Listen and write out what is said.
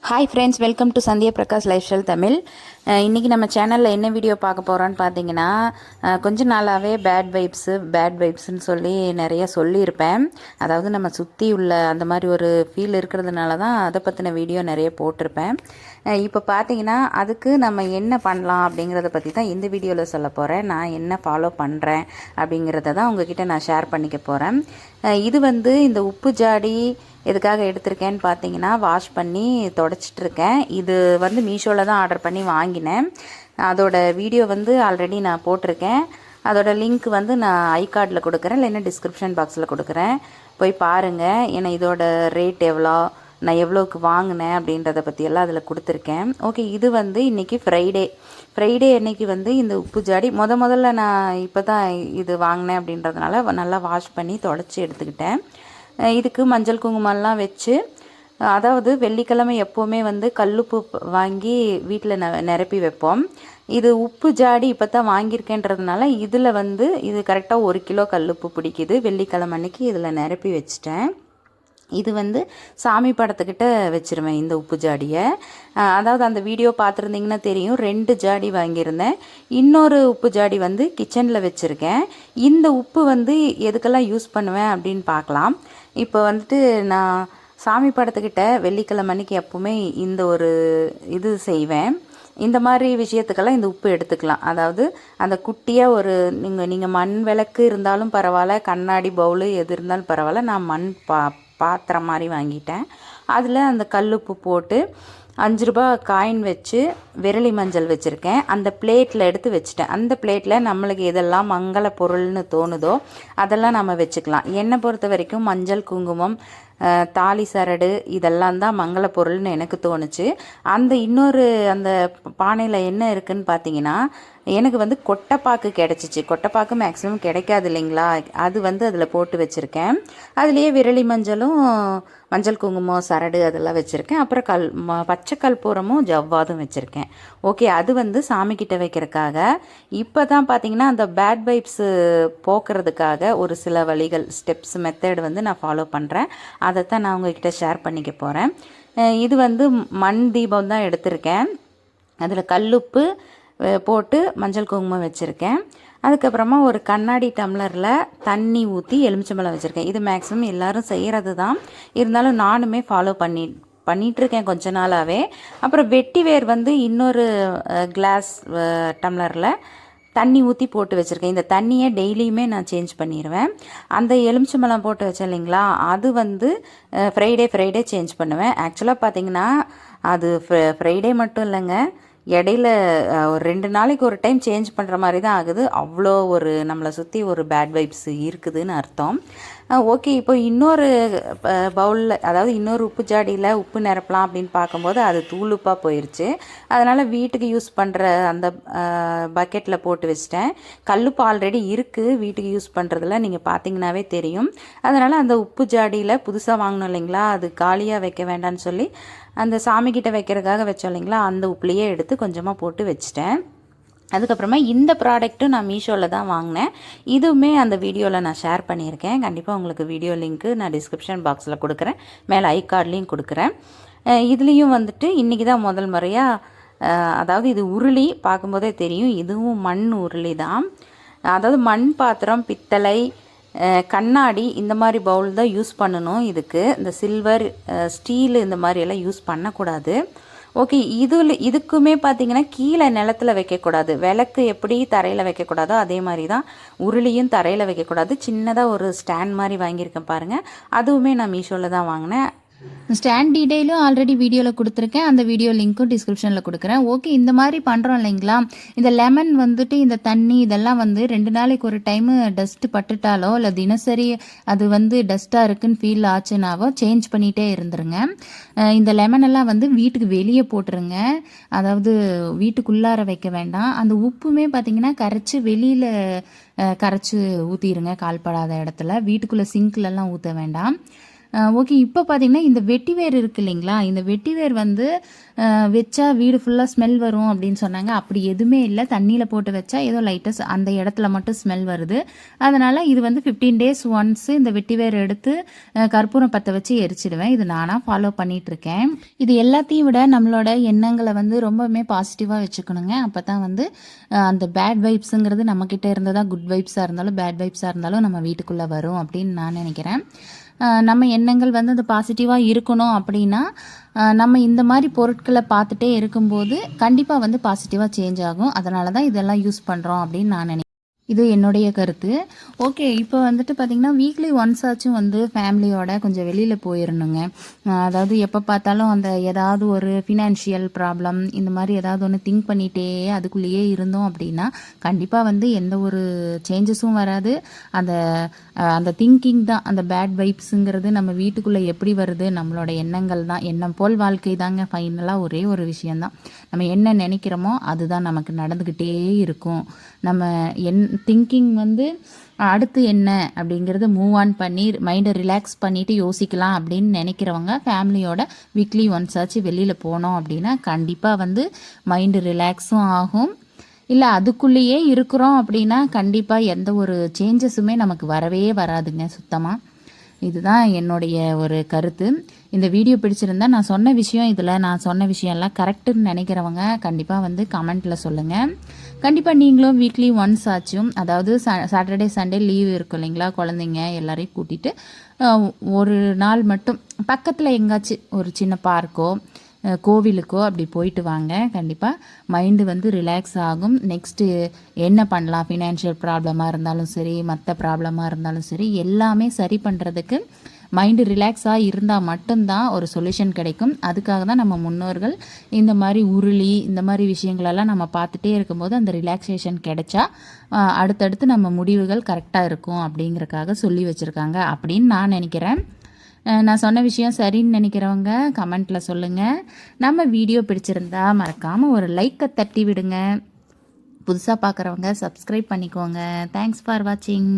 Hi friends, welcome to Sandhya Prakash life style Tamil. இன்றைக்கி நம்ம சேனலில் என்ன வீடியோ பார்க்க போகிறோன்னு பார்த்தீங்கன்னா, கொஞ்ச நாளாகவே பேட் வைப்ஸ்ன்னு சொல்லி நிறைய சொல்லியிருப்பேன். அதாவது நம்ம சுற்றி உள்ள அந்த மாதிரி ஒரு ஃபீல் இருக்கிறதுனால தான் அதை பற்றின வீடியோ நிறைய போட்டிருப்பேன். இப்போ பார்த்தீங்கன்னா அதுக்கு நம்ம என்ன பண்ணலாம் அப்படிங்கிறத பற்றி தான் இந்த வீடியோவில் சொல்ல போகிறேன். நான் என்ன ஃபாலோ பண்ணுறேன் அப்படிங்கிறத தான் உங்ககிட்ட நான் ஷேர் பண்ணிக்க போகிறேன். இது இந்த உப்பு ஜாடி எதுக்காக எடுத்திருக்கேன்னு பார்த்தீங்கன்னா, வாஷ் பண்ணி தொடச்சிட்ருக்கேன். இது மீஷோவில் தான் ஆர்டர் பண்ணி வாங்கினேன். அதோட வீடியோ ஆல்ரெடி நான் போட்டிருக்கேன். அதோட லிங்க் நான் ஐகார்டில் கொடுக்குறேன், இல்லைன்னா டிஸ்கிரிப்ஷன் பாக்ஸில் கொடுக்குறேன். போய் பாருங்கள். ஏன்னா இதோட ரேட் எவ்வளோ, நான் எவ்வளோக்கு வாங்கினேன் அப்படின்றத பற்றியெல்லாம் அதில் கொடுத்துருக்கேன். ஓகே, இது இன்றைக்கி ஃப்ரைடே அன்னைக்கு இந்த உப்பு ஜாடி முதல்ல நான் இப்போ தான் இது வாங்கினேன் அப்படின்றதுனால நல்லா வாஷ் பண்ணி தொடச்சி எடுத்துக்கிட்டேன். இதுக்கு மஞ்சள் குங்குமம்லாம் வச்சு, அதாவது வெள்ளிக்கிழமை எப்போவுமே கல்லுப்பு வாங்கி வீட்டில் நிரப்பி வைப்போம். இது உப்பு ஜாடி இப்போ தான் வாங்கியிருக்கேன்றதுனால இதில் இது கரெக்டாக 1 கிலோ கல்லுப்பு பிடிக்குது. வெள்ளிக்கிழமை அன்னைக்கு இதில் நிரப்பி வச்சிட்டேன். இது சாமி படத்துக்கிட்ட வச்சுருவேன் இந்த உப்பு ஜாடியை. அதாவது அந்த வீடியோ பார்த்துருந்திங்கன்னா தெரியும், 2 ஜாடி வாங்கியிருந்தேன். இன்னொரு உப்பு ஜாடி கிச்சனில் வச்சுருக்கேன். இந்த உப்பு எதுக்கெல்லாம் யூஸ் பண்ணுவேன் அப்படின்னு பார்க்கலாம். இப்போ நான் சாமி படத்துக்கிட்ட வெள்ளிக்கிழமை அன்னைக்கு எப்போவுமே இந்த ஒரு இது செய்வேன். இந்த மாதிரி விஷயத்துக்கெல்லாம் இந்த உப்பு எடுத்துக்கலாம். அதாவது அந்த குட்டியாக ஒரு நீங்கள் மண் விளக்கு இருந்தாலும் பரவாயில்ல, கண்ணாடி பவுலு எது இருந்தாலும் பரவாயில்ல, நான் மண் பாத்திரம் மாதிரி வாங்கிட்டேன். அதில் அந்த கல்லுப்பு போட்டு 5 ரூபா காயின் வச்சு விரலி மஞ்சள் வச்சுருக்கேன். அந்த பிளேட்டில் எடுத்து வச்சுட்டேன். அந்த பிளேட்டில் நம்மளுக்கு எதெல்லாம் மங்கள பொருள்னு தோணுதோ அதெல்லாம் நம்ம வச்சுக்கலாம். என்னை பொறுத்த வரைக்கும் மஞ்சள் குங்குமம், தாலி சரடு இதெல்லாம் தான் மங்கள பொருள்னு எனக்கு தோணுச்சு. இன்னொரு அந்த பானையில் என்ன இருக்குதுன்னு பார்த்தீங்கன்னா, எனக்கு கொட்டைப்பாக்கு கிடச்சிச்சு. கொட்டைப்பாக்கு மேக்ஸிமம் கிடைக்காது இல்லைங்களா, அது அதில் போட்டு வச்சுருக்கேன். அதுலேயே விரலி மஞ்சளும் மஞ்சள் குங்குமம் சரடு அதெல்லாம் வச்சுருக்கேன். அப்புறம் பச்சை கற்பூரமும் ஜவ்வாதும் வச்சுருக்கேன். ஓகே, அது சாமிக்கிட்ட வைக்கிறதுக்காக. இப்போ தான் பார்த்தீங்கன்னா அந்த பேட் வைப்ஸு போக்குறதுக்காக ஒரு சில வழிகள், ஸ்டெப்ஸ், மெத்தட் நான் ஃபாலோ பண்ணுறேன். அதைத்தான் நான் உங்ககிட்ட ஷேர் பண்ணிக்க போகிறேன். இது மண் தீபம் தான் எடுத்திருக்கேன். அதில் கல்லுப்பு போட்டு மஞ்சள் குங்குமம் வச்சுருக்கேன். அதுக்கப்புறமா ஒரு கண்ணாடி டம்ளரில் தண்ணி ஊற்றி எலுமிச்சம்பழம் வச்சுருக்கேன். இது மேக்ஸிமம் எல்லோரும் செய்கிறது தான், இருந்தாலும் நானுமே ஃபாலோ பண்ணிகிட்ருக்கேன் கொஞ்ச நாளாகவே. அப்புறம் வெட்டி வேர் இன்னொரு கிளாஸ் டம்ளரில் தண்ணி ஊற்றி போட்டு வச்சுருக்கேன். இந்த தண்ணியை டெய்லியுமே நான் சேஞ்ச் பண்ணிடுவேன். அந்த எலுமிச்சம்பழம் போட்டு வச்சேன் இல்லைங்களா, அது ஃப்ரைடே சேஞ்ச் பண்ணுவேன். ஆக்சுவலாக பார்த்தீங்கன்னா அது ஃப்ரைடே மட்டும் இல்லைங்க, இடையில ஒரு 2 நாளைக்கு ஒரு டைம் சேஞ்ச் பண்ணுற மாதிரி தான் ஆகுது. அவ்வளோ ஒரு நம்மளை சுற்றி ஒரு பேட் வைப்ஸ் இருக்குதுன்னு அர்த்தம். ஓகே, இப்போ இன்னொரு பவுலில், அதாவது இன்னொரு உப்பு ஜாடியில் உப்பு நிரப்பலாம் அப்படின்னு பார்க்கும்போது அது தூளுப்பாக போயிடுச்சு. அதனால் வீட்டுக்கு யூஸ் பண்ணுற அந்த பக்கெட்டில் போட்டு வச்சிட்டேன். கல்லுப்பு ஆல்ரெடி இருக்குது வீட்டுக்கு யூஸ் பண்ணுறதுல, நீங்கள் பார்த்தீங்கன்னாவே தெரியும். அதனால் அந்த உப்பு ஜாடியில் புதுசாக வாங்கணும் இல்லைங்களா, அது காலியாக வைக்க வேண்டாம்னு சொல்லி அந்த சாமிக்கிட்ட வைக்கிறதுக்காக வச்சோம் இல்லைங்களா, அந்த உப்புலையே எடுத்து கொஞ்சமாக போட்டு வச்சிட்டேன். அதுக்கப்புறமா இந்த ப்ராடக்ட்டும் நான் மீஷோவில் தான் வாங்கினேன். இதுவுமே அந்த வீடியோவில் நான் ஷேர் பண்ணியிருக்கேன். கண்டிப்பாக உங்களுக்கு வீடியோ லிங்க்கு நான் டிஸ்கிரிப்ஷன் பாக்ஸில் கொடுக்குறேன், மேலே ஐகார்ட்லேயும் கொடுக்குறேன். இதுலேயும் இன்றைக்கி தான் முதல் முறையாக, அதாவது இது உருளி பார்க்கும்போதே தெரியும், இதுவும் மண் உருளி தான். அதாவது மண் பாத்திரம், பித்தளை, கண்ணாடி இந்த மாதிரி பவுல் தான் யூஸ் பண்ணணும். இதுக்கு இந்த சில்வர், ஸ்டீலு இந்த மாதிரி எல்லாம் யூஸ் பண்ணக்கூடாது. ஓகே, இதுக்குமே பார்த்தீங்கன்னா கீழே நிலத்தில் வைக்கக்கூடாது. விளக்கு எப்படி தரையில் வைக்கக்கூடாதோ அதே மாதிரி தான் உருளியும் தரையில் வைக்கக்கூடாது. சின்னதாக ஒரு ஸ்டாண்ட் மாதிரி வாங்கியிருக்கேன் பாருங்கள், அதுவுமே நான் மீஷோவில் தான் வாங்கினேன். ஸ்டாண்ட் டீட்டெயிலும் ஆல்ரெடி வீடியோவில் கொடுத்துருக்கேன், அந்த வீடியோ லிங்க்கும் டிஸ்கிரிப்ஷனில் கொடுக்குறேன். ஓகே, இந்த மாதிரி பண்ணுறோம் இல்லைங்களா, இந்த லெமன் இந்த தண்ணி இதெல்லாம் 2 நாளைக்கு ஒரு டைமு டஸ்ட்டு பட்டுட்டாலோ இல்லை தினசரி அது டஸ்ட்டாக இருக்குன்னு ஃபீல் ஆச்சுனாவோ சேஞ்ச் பண்ணிகிட்டே இருந்துருங்க. இந்த லெமனெல்லாம் வீட்டுக்கு வெளியே போட்டுருங்க, அதாவது வீட்டுக்குள்ளார வைக்க வேண்டாம். அந்த உப்புமே பார்த்திங்கன்னா கரைச்சி வெளியில் கரைச்சி ஊற்றிடுங்க, கால்படாத இடத்துல. வீட்டுக்குள்ளே சிங்க்லெல்லாம் ஊற்ற வேண்டாம். ஓகே. இப்போ பார்த்தீங்கன்னா, இந்த வெட்டிவேர் இருக்கு இல்லைங்களா? இந்த வெட்டிவேர் வந்து வச்சா வீடு ஃபுல்லாக ஸ்மெல் வரும் அப்படின்னு சொன்னாங்க. அப்படி எதுவுமே இல்லை. தண்ணியில் போட்டு வச்சா ஏதோ லைட்டாக அந்த இடத்துல மட்டும் ஸ்மெல் வருது. அதனால் இது வந்து 15 டேஸ் ஒன்ஸு இந்த வெட்டிவேர் எடுத்து கற்பூரம் பற்ற வச்சு எரிச்சிடுவேன். இது நானாக ஃபாலோ பண்ணிகிட்ருக்கேன். இது எல்லாத்தையும் விட நம்மளோட எண்ணங்களை வந்து ரொம்பவுமே பாசிட்டிவாக வச்சுக்கணுங்க. அப்போ தான் வந்து அந்த பேட் வைப்ஸுங்கிறது நம்மக்கிட்ட இருந்ததா குட் வைப்ஸாக இருந்தாலும் பேட் வைப்ஸாக இருந்தாலும் நம்ம வீட்டுக்குள்ளே வரும் அப்படின்னு நான் நினைக்கிறேன். நம்ம எண்ணங்கள் வந்து அது பாசிட்டிவாக இருக்கணும் அப்படின்னா நம்ம இந்த மாதிரி பொருட்களை பார்த்துட்டே இருக்கும்போது கண்டிப்பாக வந்து பாசிட்டிவாக சேஞ்ச் ஆகும். அதனால தான் இதெல்லாம் யூஸ் பண்ணுறோம் அப்படின்னு நான் நினைக்கிறேன். இது என்னுடைய கருத்து. ஓகே. இப்போ வந்துட்டு பார்த்திங்கன்னா வீக்லி ஒன்ஸ் ஆச்சும் வந்து ஃபேமிலியோட கொஞ்சம் வெளியில் போயிடணுங்க. அதாவது எப்போ பார்த்தாலும் அந்த ஏதாவது ஒரு ஃபினான்ஷியல் ப்ராப்ளம் இந்த மாதிரி ஏதாவது ஒன்று திங்க் பண்ணிகிட்டே அதுக்குள்ளேயே இருந்தோம் அப்படின்னா கண்டிப்பாக வந்து எந்த ஒரு சேஞ்சஸும் வராது. அந்த அந்த திங்கிங் தான் அந்த பேட் வைப்ஸுங்கிறது நம்ம வீட்டுக்குள்ளே எப்படி வருது, நம்மளோட எண்ணங்கள் தான். எண்ணம் போல் வாழ்க்கை தாங்க ஃபைனலாக ஒரே ஒரு விஷயந்தான். நம்ம என்ன நினைக்கிறோமோ அதுதான் நமக்கு நடந்துக்கிட்டே இருக்கும். நம்ம திங்கிங் வந்து அடுத்து என்ன அப்படிங்கிறது மூவ் ஆன் பண்ணி மைண்டை ரிலாக்ஸ் பண்ணிவிட்டு யோசிக்கலாம் அப்படின்னு நினைக்கிறவங்க ஃபேமிலியோட வீக்லி ஒன்ஸ் ஆச்சு வெளியில் போனோம் அப்படின்னா கண்டிப்பாக வந்து மைண்டு ரிலாக்ஸும் ஆகும். இல்லை அதுக்குள்ளேயே இருக்கிறோம் அப்படின்னா கண்டிப்பாக எந்த ஒரு சேஞ்சஸுமே நமக்கு வரவே வராதுங்க சுத்தமாக. இதுதான் என்னுடைய ஒரு கருத்து. இந்த வீடியோ பிடிச்சிருந்தா நான் சொன்ன விஷயம் நான் சொன்ன விஷயம்லாம் கரெக்டுன்னு நினைக்கிறவங்க கண்டிப்பாக வந்து கமெண்ட்டில் சொல்லுங்கள். கண்டிப்பாக நீங்களும் வீக்லி ஒன்ஸ் ஆச்சும், அதாவது சாட்டர்டே சண்டே லீவ் இருக்கும் இல்லைங்களா, குழந்தைங்க எல்லாரையும் கூட்டிகிட்டு ஒரு நாள் மட்டும் பக்கத்தில் எங்காச்சும் ஒரு சின்ன பார்க்கோ கோவிலுக்கோ அப்படி போயிட்டு வாங்க. கண்டிப்பாக மைண்டு வந்து ரிலாக்ஸ் ஆகும். நெக்ஸ்ட்டு என்ன பண்ணலாம், ஃபினான்ஷியல் ப்ராப்ளமாக இருந்தாலும் சரி, மற்ற ப்ராப்ளமாக இருந்தாலும் சரி, எல்லாமே சரி பண்ணுறதுக்கு மைண்டு ரிலாக்ஸாக இருந்தால் மட்டும்தான் ஒரு சொல்யூஷன் கிடைக்கும். அதுக்காக தான் நம்ம முன்னோர்கள் இந்த மாதிரி உருளி இந்த மாதிரி விஷயங்களெல்லாம் நம்ம பார்த்துட்டே இருக்கும்போது அந்த ரிலாக்ஸேஷன் கிடைச்சா அடுத்தடுத்து நம்ம முடிவுகள் கரெக்டாக இருக்கும் அப்படிங்கிறக்காக சொல்லி வச்சுருக்காங்க அப்படின்னு நான் நினைக்கிறேன். நான் சொன்ன விஷயம் சரின்னு நினைக்கிறவங்க கமெண்ட்டில் சொல்லுங்கள். நம்ம வீடியோ பிடிச்சிருந்தா மறக்காமல் ஒரு லைக்கை தட்டி விடுங்க. புதுசாக பார்க்குறவங்க சப்ஸ்கிரைப் பண்ணிக்கோங்க. தேங்க்ஸ் ஃபார் வாட்சிங்.